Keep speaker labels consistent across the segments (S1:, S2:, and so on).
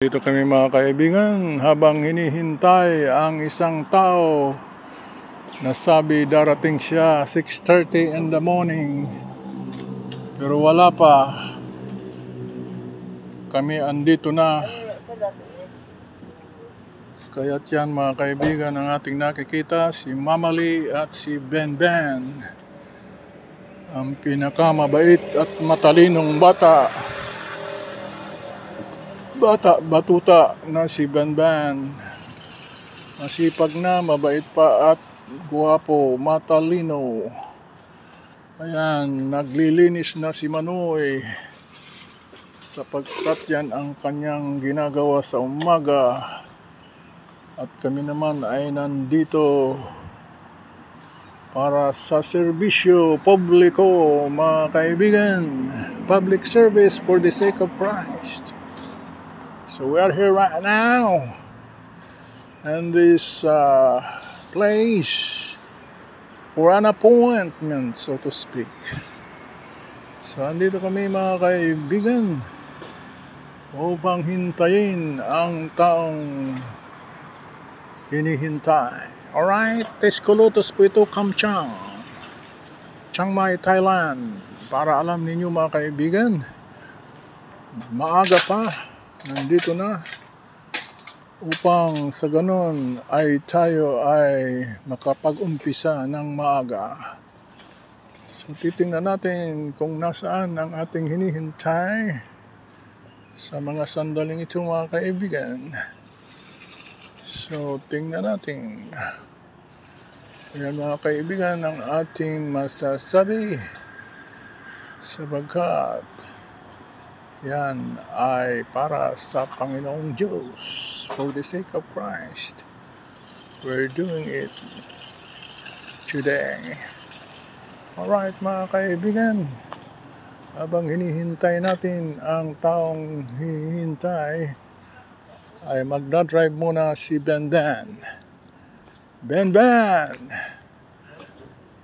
S1: Dito kami mga kaibigan habang hinihintay ang isang tao na sabi darating siya 6:30 in the morning pero wala pa. Kami andito na. Kaya't yan mga kaibigan ang ating nakikita, si Mama Lee at si Ben Ben, ang pinakamabait at matalinong batuta na si Ben Ben. Masipag na, mabait pa at guwapo, matalino. Ayan, naglilinis na si Manoy sapagkat yan ang kanyang ginagawa sa umaga. At kami naman ay nandito para sa serbisyo publiko mga kaibigan. Public service for the sake of Christ. So we are here right now in this place for an appointment, so to speak. So andito kami mga kaibigan upang hintayin ang taong hinihintay. Alright, Teskolotos po ito, Kamchang, Chiang Mai, Thailand. Para alam ninyo mga kaibigan, maaga pa, nandito na upang sa ganon ay tayo ay makapag-umpisa ng maaga. So titingnan natin kung nasaan ang ating hinihintay sa mga sandaling ito mga kaibigan. So tingnan natin. Ayan mga kaibigan ang ating masasabi sapagkat yan ay para sa Panginoong Diyos, for the sake of Christ. We're doing it today. Alright mga kaibigan, habang hinihintay natin ang taong hinihintay, ay magdadrive muna si Ben Ben. Ben Ben!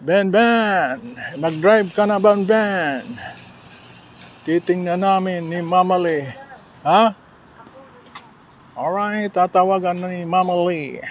S1: Ben Ben! Mag-drive ka na Ben Ben! Titingnan namin ni Mama Lee. Ha? Alright, tatawagan na ni Mama Lee.